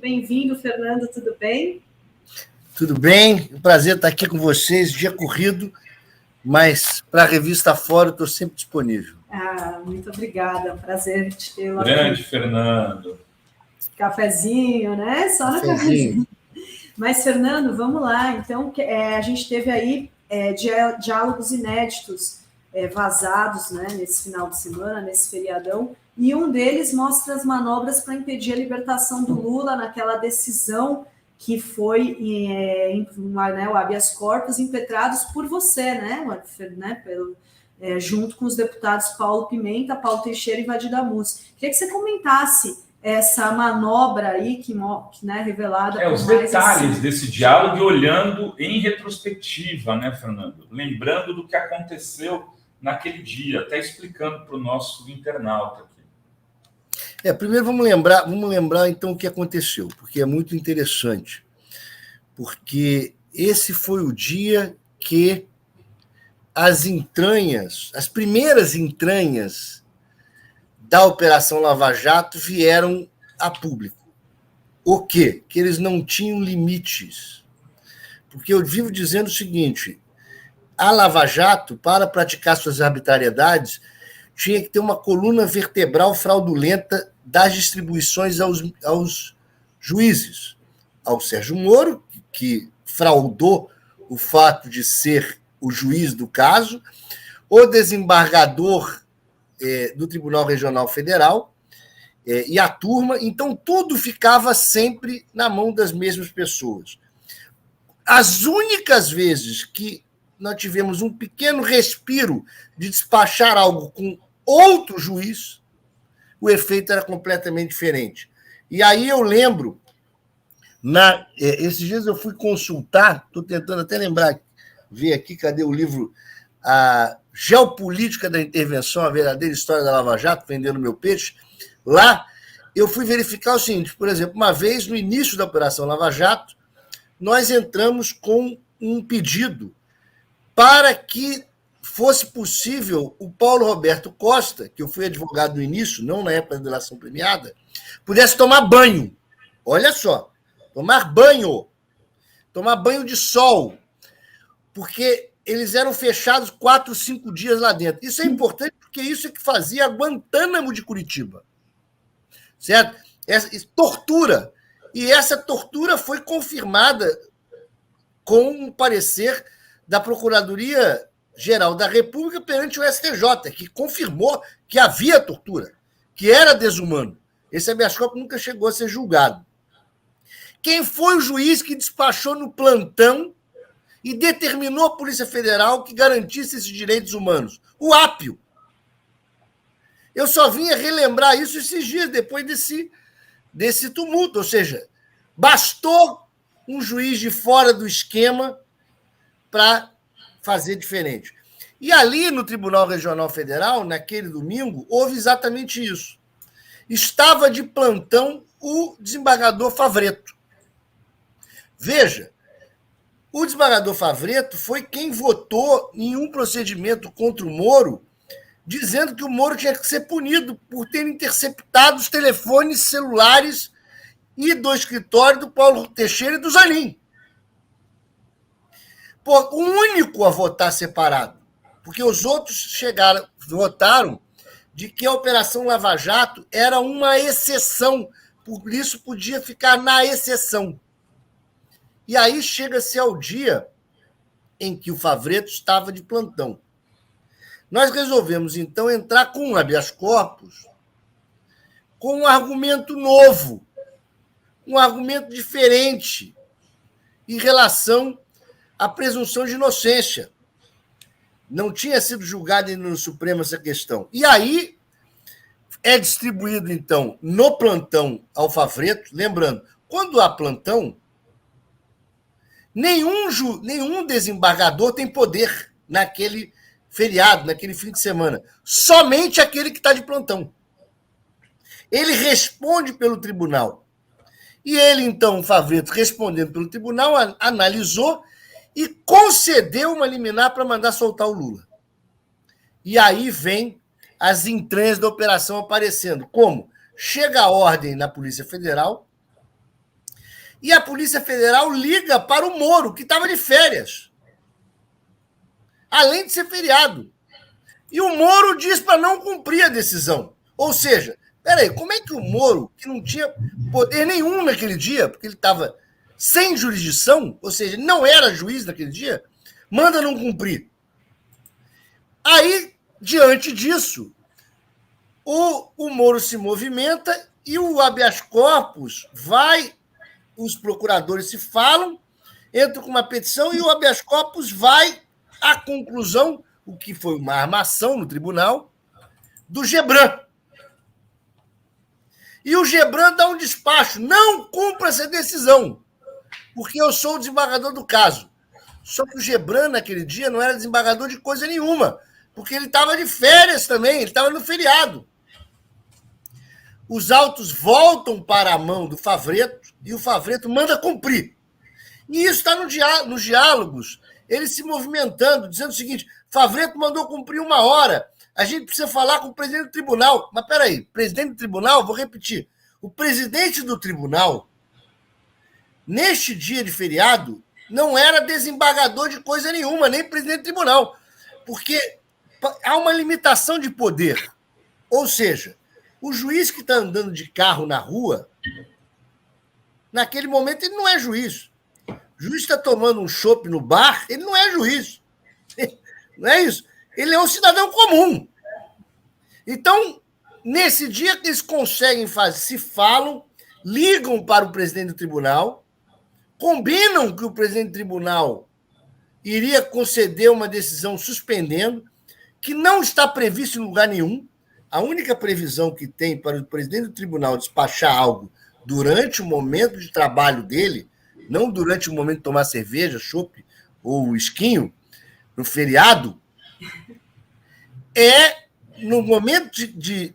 bem-vindo, Fernando, tudo bem? Tudo bem, um prazer estar aqui com vocês, dia corrido, mas para a revista Fora eu estou sempre disponível. Muito obrigada, prazer te ter lá. Grande, Fernando. Cafezinho, né? Só no cafezinho. Mas, Fernando, vamos lá. Então, a gente teve aí diálogos inéditos vazados, né, nesse final de semana, nesse feriadão, e um deles mostra as manobras para impedir a libertação do Lula naquela decisão que foi o habeas corpus impetrados por você, né, junto com os deputados Paulo Pimenta, Paulo Teixeira e Vadir Damus. Queria que você comentasse essa manobra aí que né, revelada. Os detalhes desse diálogo e olhando em retrospectiva, né, Fernando? Lembrando do que aconteceu naquele dia, até explicando para o nosso internauta aqui. Primeiro vamos lembrar então o que aconteceu, porque é muito interessante. Porque esse foi o dia que as primeiras entranhas da Operação Lava Jato vieram a público. O quê? Que eles não tinham limites. Porque eu vivo dizendo o seguinte, a Lava Jato, para praticar suas arbitrariedades, tinha que ter uma coluna vertebral fraudulenta das distribuições aos juízes. Ao Sérgio Moro, que fraudou o fato de ser o juiz do caso, o desembargador do Tribunal Regional Federal e a turma, então tudo ficava sempre na mão das mesmas pessoas. As únicas vezes que nós tivemos um pequeno respiro de despachar algo com outro juiz, o efeito era completamente diferente. E aí eu lembro, esses dias eu fui consultar, estou tentando até ver aqui, cadê o livro, a Geopolítica da Intervenção, a verdadeira história da Lava Jato, vendendo meu peixe. Lá eu fui verificar o seguinte, por exemplo, uma vez no início da Operação Lava Jato, nós entramos com um pedido para que fosse possível o Paulo Roberto Costa, que eu fui advogado no início, não na época da delação premiada, pudesse tomar banho. Olha só, tomar banho de sol, porque eles eram fechados 4, 5 dias lá dentro. Isso é importante porque isso é que fazia a Guantánamo de Curitiba. Certo? Tortura. E essa tortura foi confirmada com um parecer da Procuradoria-Geral da República perante o STJ, que confirmou que havia tortura, que era desumano. Esse habeas corpus nunca chegou a ser julgado. Quem foi o juiz que despachou no plantão e determinou à Polícia Federal que garantisse esses direitos humanos? O Apio. Eu só vinha relembrar isso esses dias, depois desse tumulto. Ou seja, bastou um juiz de fora do esquema para fazer diferente. E ali no Tribunal Regional Federal, naquele domingo, houve exatamente isso. Estava de plantão o desembargador Favretto. Veja, o desembargador Favretto foi quem votou em um procedimento contra o Moro, dizendo que o Moro tinha que ser punido por ter interceptado os telefones celulares e do escritório do Paulo Teixeira e do Zanin. O único a votar separado, porque os outros votaram de que a Operação Lava Jato era uma exceção, por isso podia ficar na exceção. E aí chega-se ao dia em que o Favretto estava de plantão. Nós resolvemos, então, entrar com um habeas corpus com um argumento novo, um argumento diferente em relação à presunção de inocência. Não tinha sido julgada ainda no Supremo essa questão. E aí é distribuído, então, no plantão ao Favretto, lembrando, quando há plantão, nenhum desembargador tem poder naquele feriado, naquele fim de semana. Somente aquele que está de plantão. Ele responde pelo tribunal. E ele, então, o Favretto, respondendo pelo tribunal, analisou e concedeu uma liminar para mandar soltar o Lula. E aí vem as entranhas da operação aparecendo. Como? Chega a ordem na Polícia Federal E a Polícia Federal liga para o Moro, que estava de férias, além de ser feriado. E o Moro diz para não cumprir a decisão. Ou seja, peraí, como é que o Moro, que não tinha poder nenhum naquele dia, porque ele estava sem jurisdição, ou seja, não era juiz naquele dia, manda não cumprir? Aí, diante disso, o Moro se movimenta e o habeas corpus vai, os procuradores se falam, entram com uma petição e o habeas corpus vai à conclusão, o que foi uma armação no tribunal, do Gebran. E o Gebran dá um despacho, não cumpra essa decisão, porque eu sou o desembargador do caso. Só que o Gebran, naquele dia, não era desembargador de coisa nenhuma, porque ele estava de férias também, ele estava no feriado. Os autos voltam para a mão do Favretto e o Favretto manda cumprir. E isso está nos diálogos, ele se movimentando, dizendo o seguinte: Favretto mandou cumprir 1 hora, a gente precisa falar com o presidente do tribunal. Mas peraí, presidente do tribunal, vou repetir, o presidente do tribunal, neste dia de feriado, não era desembargador de coisa nenhuma, nem presidente do tribunal, porque há uma limitação de poder. Ou seja, o juiz que está andando de carro na rua, naquele momento ele não é juiz. O juiz está tomando um chopp no bar, ele não é juiz. Não é isso. Ele é um cidadão comum. Então, nesse dia que eles conseguem fazer, se falam, ligam para o presidente do tribunal, combinam que o presidente do tribunal iria conceder uma decisão suspendendo, que não está previsto em lugar nenhum. A única previsão que tem para o presidente do tribunal despachar algo durante o momento de trabalho dele, não durante o momento de tomar cerveja, chopp ou esquinho, no feriado, é no momento de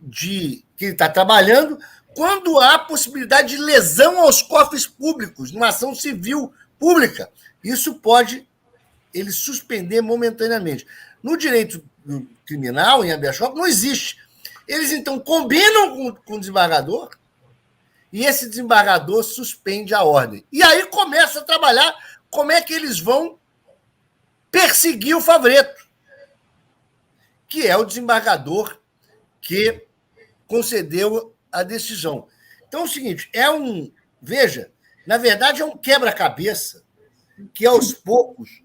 que ele está trabalhando, quando há possibilidade de lesão aos cofres públicos, numa ação civil pública. Isso pode ele suspender momentaneamente. No direito criminal, em habeas corpus, não existe. Eles, então, combinam com o desembargador e esse desembargador suspende a ordem. E aí começa a trabalhar como é que eles vão perseguir o Favretto, que é o desembargador que concedeu a decisão. Então é o seguinte, veja, na verdade é um quebra-cabeça que aos poucos,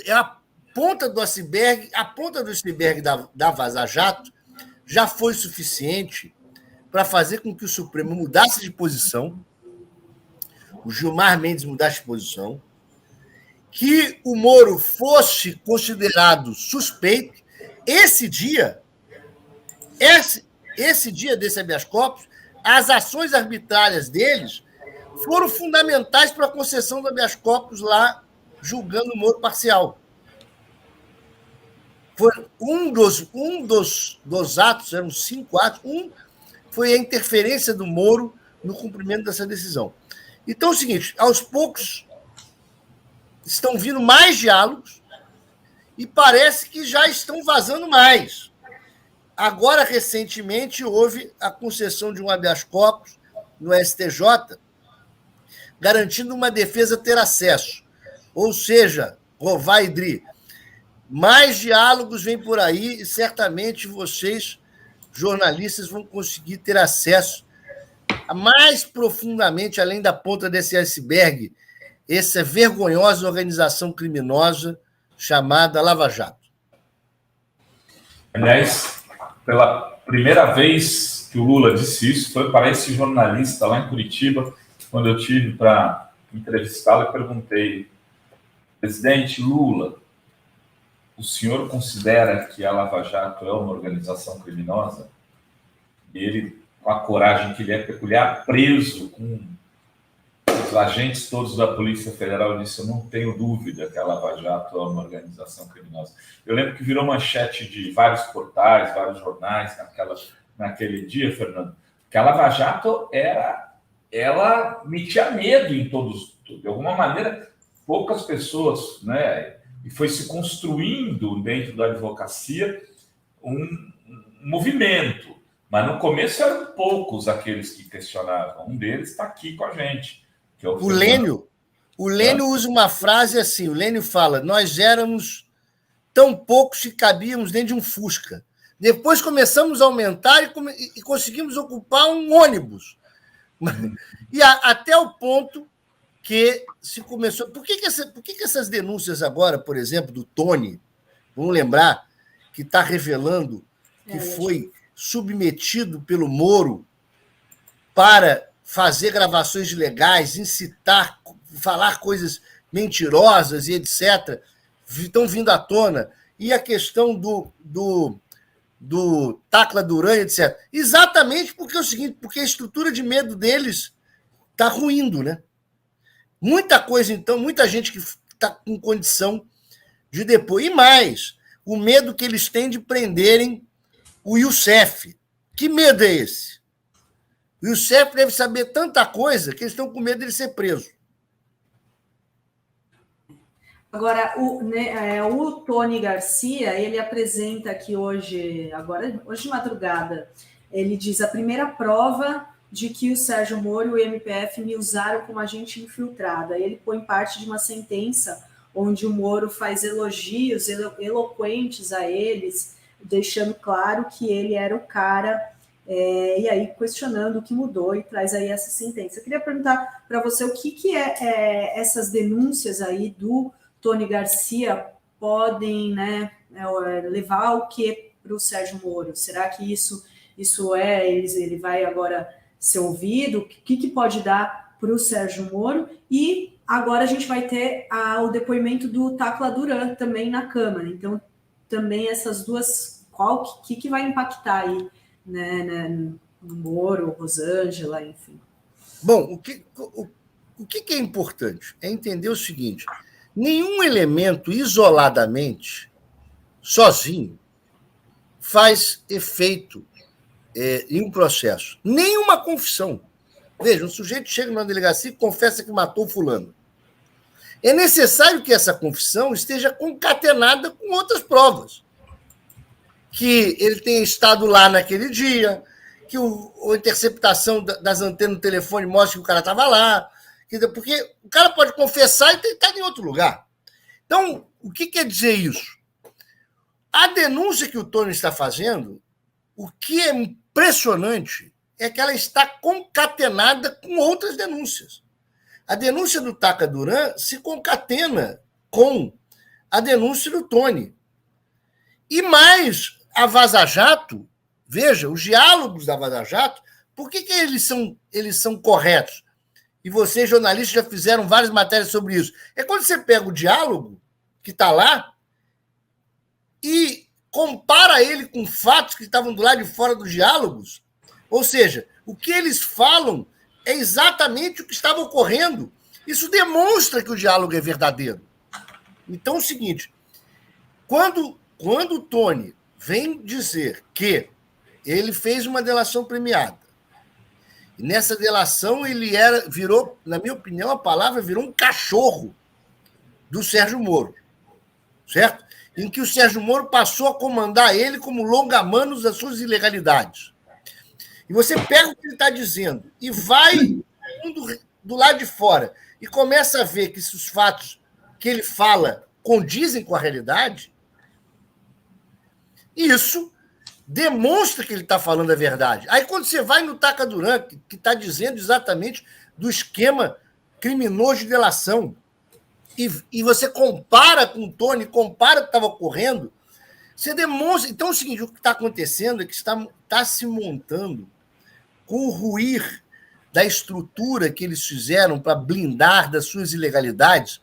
a ponta do iceberg da Vaza Jato já foi suficiente para fazer com que o Supremo mudasse de posição, o Gilmar Mendes mudasse de posição, que o Moro fosse considerado suspeito. Esse dia desse habeas corpus, as ações arbitrárias deles foram fundamentais para a concessão do habeas corpus lá, julgando o Moro parcial. Foi um dos atos, eram 5 atos, foi a interferência do Moro no cumprimento dessa decisão. Então é o seguinte, aos poucos estão vindo mais diálogos e parece que já estão vazando mais. Agora, recentemente, houve a concessão de um habeas corpus no STJ, garantindo uma defesa ter acesso. Ou seja, Rová e Dri, mais diálogos vêm por aí e certamente vocês, jornalistas, vão conseguir ter acesso a mais profundamente, além da ponta desse iceberg, essa vergonhosa organização criminosa chamada Lava Jato. Aliás, pela primeira vez que o Lula disse isso, foi para esse jornalista lá em Curitiba, quando eu tive para entrevistá-lo e perguntei: presidente Lula, o senhor considera que a Lava Jato é uma organização criminosa? E ele, com a coragem que lhe é peculiar, preso com os agentes todos da Polícia Federal, disse: eu não tenho dúvida que a Lava Jato é uma organização criminosa. Eu lembro que virou manchete de vários portais, vários jornais naquele dia, Fernando, que a Lava Jato ela metia medo em todos, de alguma maneira, poucas pessoas, né? E foi se construindo dentro da advocacia um movimento. Mas no começo eram poucos aqueles que questionavam. Um deles está aqui com a gente, que é o O Lênio usa uma frase assim, o Lênio fala, nós éramos tão poucos que cabíamos dentro de um Fusca. Depois começamos a aumentar e conseguimos ocupar um ônibus. E até o ponto que se começou... Por que essas denúncias agora, por exemplo, do Tony, vamos lembrar, que está revelando que foi submetido pelo Moro para fazer gravações ilegais, incitar, falar coisas mentirosas e etc., estão vindo à tona. E a questão do Tacla Duran, etc. Exatamente porque é o seguinte, porque a estrutura de medo deles está ruindo, né? Muita coisa, então, muita gente que está com condição de depor. E mais, o medo que eles têm de prenderem o Youssef. Que medo é esse? O Youssef deve saber tanta coisa que eles estão com medo de ele ser preso. Agora, o Tony Garcia, ele apresenta aqui hoje de madrugada, ele diz a primeira prova de que o Sérgio Moro e o MPF me usaram como agente infiltrado. Aí ele põe parte de uma sentença onde o Moro faz elogios eloquentes a eles, deixando claro que ele era o cara, e aí questionando o que mudou e traz aí essa sentença. Eu queria perguntar para você o que essas denúncias aí do Tony Garcia podem, né, levar o que para o Sérgio Moro? Será que isso ele vai agora ser ouvido? O que pode dar para o Sérgio Moro? E agora a gente vai ter o depoimento do Tacla Duran também na Câmara. Então, também essas duas, o que vai impactar aí, né, no Moro, Rosângela, enfim. Bom, o que é importante é entender o seguinte: nenhum elemento isoladamente, sozinho, faz efeito em um processo. Nenhuma confissão. Veja, um sujeito chega numa delegacia e confessa que matou fulano. É necessário que essa confissão esteja concatenada com outras provas. Que ele tenha estado lá naquele dia, que a interceptação das antenas do telefone mostra que o cara estava lá, porque o cara pode confessar e estar em outro lugar. Então, o que quer dizer isso? A denúncia que o Tony está fazendo, o que é impressionante é que ela está concatenada com outras denúncias. A denúncia do Tacla Duran se concatena com a denúncia do Tony. E mais, a Vaza Jato, veja, os diálogos da Vaza Jato, por que eles são corretos? E vocês, jornalistas, já fizeram várias matérias sobre isso. É quando você pega o diálogo que está lá e compara ele com fatos que estavam do lado de fora dos diálogos. Ou seja, o que eles falam é exatamente o que estava ocorrendo. Isso demonstra que o diálogo é verdadeiro. Então é o seguinte, quando o Tony vem dizer que ele fez uma delação premiada, e nessa delação ele virou, na minha opinião, a palavra virou um cachorro do Sérgio Moro, certo? Em que o Sérgio Moro passou a comandar ele como longa-manos das suas ilegalidades. E você pega o que ele está dizendo e vai do lado de fora e começa a ver que esses fatos que ele fala condizem com a realidade, isso demonstra que ele está falando a verdade. Aí, quando você vai no Tacla Duran, que está dizendo exatamente do esquema criminoso de delação, e você compara com o Tony, compara o que estava ocorrendo, você demonstra... Então, é o seguinte, o que está acontecendo é que está se montando com o ruir da estrutura que eles fizeram para blindar das suas ilegalidades.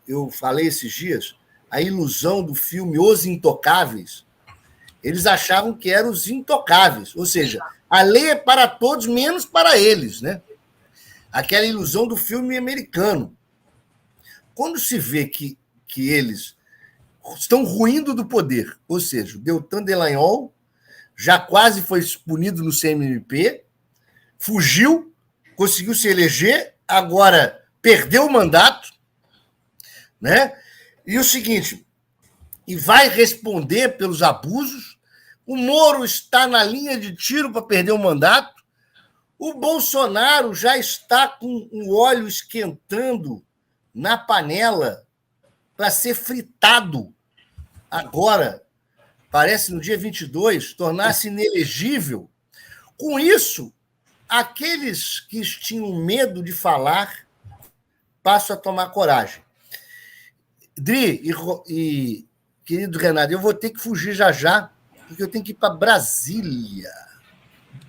Eu falei esses dias, a ilusão do filme Os Intocáveis. Eles achavam que eram os intocáveis, ou seja, a lei é para todos, menos para eles, né? Aquela ilusão do filme americano. Quando se vê que eles estão ruindo do poder, ou seja, o Deltan Dallagnol já quase foi punido no CNMP, fugiu, conseguiu se eleger, agora perdeu o mandato, né? E o seguinte, e vai responder pelos abusos. O Moro está na linha de tiro para perder o mandato. O Bolsonaro já está com o óleo esquentando na panela para ser fritado agora, parece no dia 22, tornar-se inelegível. Com isso, aqueles que tinham medo de falar passam a tomar coragem. Dri e querido Renato, eu vou ter que fugir já, porque eu tenho que ir para Brasília.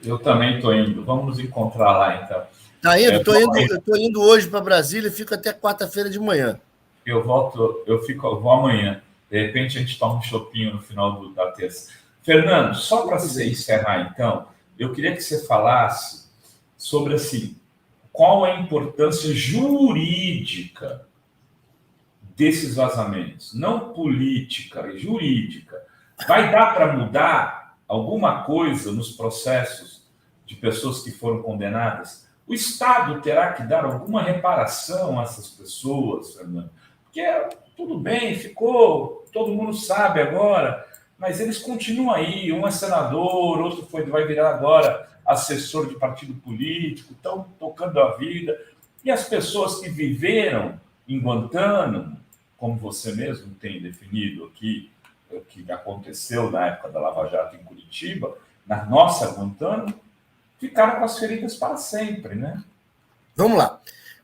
Eu também estou indo. Vamos nos encontrar lá, então. Tá indo? Eu estou indo hoje para Brasília e fico até quarta-feira de manhã. Eu vou amanhã. De repente a gente toma um chopinho no final da terça. Fernando, só para você encerrar, então, eu queria que você falasse sobre assim, qual a importância jurídica desses vazamentos, não política, jurídica. Vai dar para mudar alguma coisa nos processos de pessoas que foram condenadas? O Estado terá que dar alguma reparação a essas pessoas, Fernando? Porque tudo bem, ficou, todo mundo sabe agora, mas eles continuam aí, um é senador, outro vai virar agora assessor de partido político, estão tocando a vida, e as pessoas que viveram em Guantánamo, como você mesmo tem definido aqui, o que aconteceu na época da Lava Jato em Curitiba, na nossa Guantánamo, ficaram com as feridas para sempre, né? Vamos lá.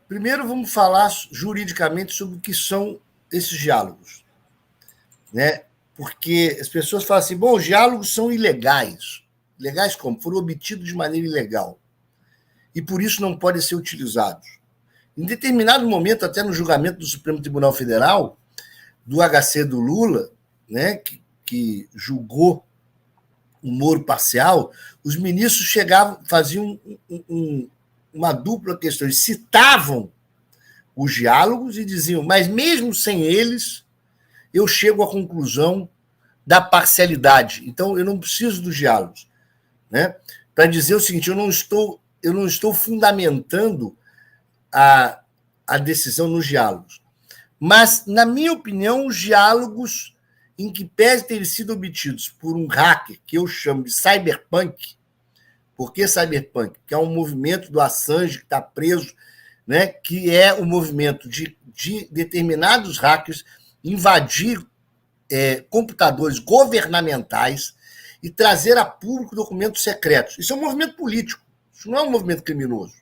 Primeiro vamos falar juridicamente sobre o que são esses diálogos, né? Porque as pessoas falam assim, bom, os diálogos são ilegais. Legais como? Foram obtidos de maneira ilegal. E por isso não podem ser utilizados. Em determinado momento, até no julgamento do Supremo Tribunal Federal, do HC do Lula, né, que julgou o Moro parcial, os ministros chegavam, faziam uma dupla questão. Eles citavam os diálogos e diziam, mas mesmo sem eles, eu chego à conclusão da parcialidade. Então, eu não preciso dos diálogos, né? Para dizer o seguinte, eu não estou fundamentando a decisão nos diálogos. Mas, na minha opinião, os diálogos em que pese terem sido obtidos por um hacker, que eu chamo de cyberpunk. Por que cyberpunk? Que é um movimento do Assange que está preso, né? Que é o movimento de determinados hackers invadir computadores governamentais e trazer a público documentos secretos. Isso é um movimento político, isso não é um movimento criminoso.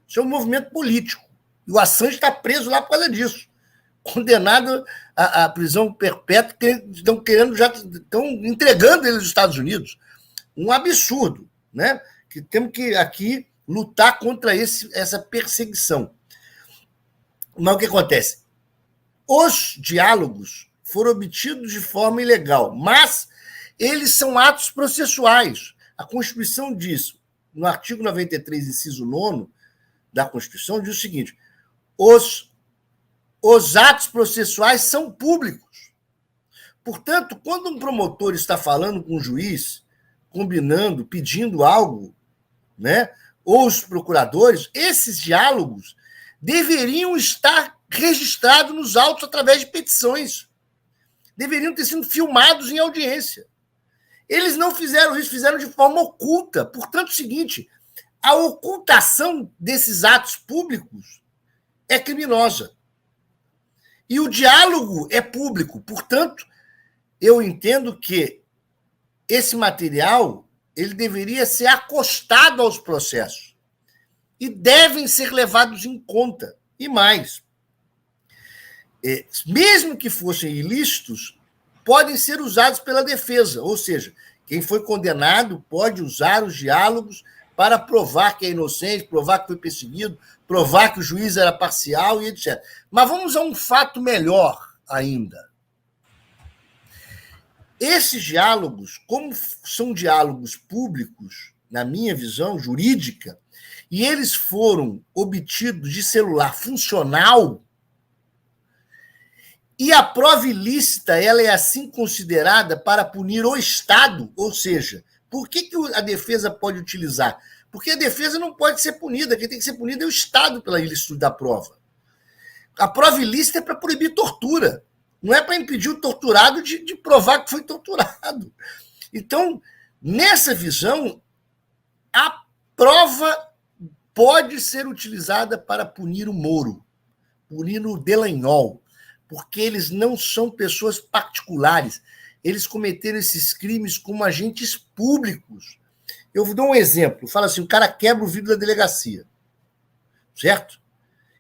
Isso é um movimento político. E o Assange está preso lá por causa disso. Condenado à prisão perpétua, estão entregando ele aos Estados Unidos. Um absurdo, né? Que temos que aqui lutar contra essa perseguição. Mas o que acontece? Os diálogos foram obtidos de forma ilegal, mas eles são atos processuais. A Constituição diz, no artigo 93, inciso 9 da Constituição, diz o seguinte: os atos processuais são públicos. Portanto, quando um promotor está falando com um juiz, combinando, pedindo algo, né, ou os procuradores, esses diálogos deveriam estar registrados nos autos através de petições. Deveriam ter sido filmados em audiência. Eles não fizeram isso, fizeram de forma oculta. Portanto, é o seguinte, a ocultação desses atos públicos é criminosa. E o diálogo é público. Portanto, eu entendo que esse material ele deveria ser acostado aos processos e devem ser levados em conta. E mais, mesmo que fossem ilícitos, podem ser usados pela defesa. Ou seja, quem foi condenado pode usar os diálogos para provar que é inocente, provar que foi perseguido, provar que o juiz era parcial e etc. Mas vamos a um fato melhor ainda. Esses diálogos, como são diálogos públicos, na minha visão jurídica, e eles foram obtidos de celular funcional, e a prova ilícita ela é assim considerada para punir o Estado, ou seja, por que a defesa pode utilizar? Porque a defesa não pode ser punida, quem tem que ser punido é o Estado pela ilicitude da prova. A prova ilícita é para proibir tortura, não é para impedir o torturado de provar que foi torturado. Então, nessa visão, a prova pode ser utilizada para punir o Moro, punir o Dallagnol, porque eles não são pessoas particulares. Eles cometeram esses crimes como agentes públicos. Eu vou dar um exemplo. Fala assim, o cara quebra o vidro da delegacia, certo?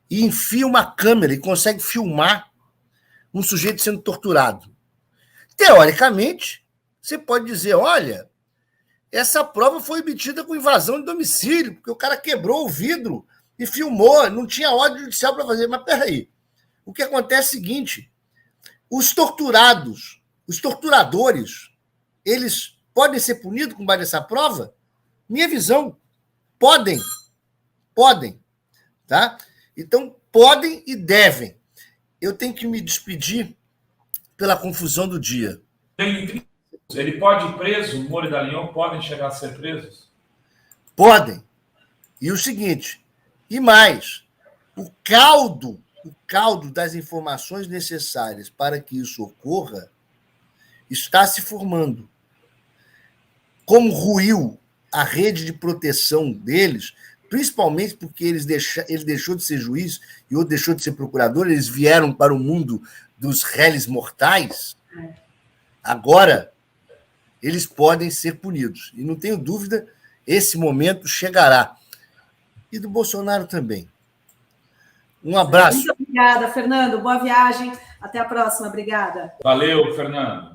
E enfia uma câmera e consegue filmar um sujeito sendo torturado. Teoricamente, você pode dizer, olha, essa prova foi obtida com invasão de domicílio, porque o cara quebrou o vidro e filmou, não tinha ordem judicial para fazer. Mas peraí, o que acontece é o seguinte, os torturados, os torturadores, eles podem ser punidos com base nessa prova? Minha visão, podem, tá? Então, podem e devem. Eu tenho que me despedir pela confusão do dia. Ele pode ir preso? O Moro e Dallagnol podem chegar a ser presos? Podem. E o seguinte, e mais, o caldo das informações necessárias para que isso ocorra está se formando. Como ruiu a rede de proteção deles, principalmente porque ele deixou de ser juiz e outro deixou de ser procurador, eles vieram para o mundo dos réis mortais, agora eles podem ser punidos. E não tenho dúvida, esse momento chegará. E do Bolsonaro também. Um abraço. Muito obrigada, Fernando. Boa viagem. Até a próxima. Obrigada. Valeu, Fernando.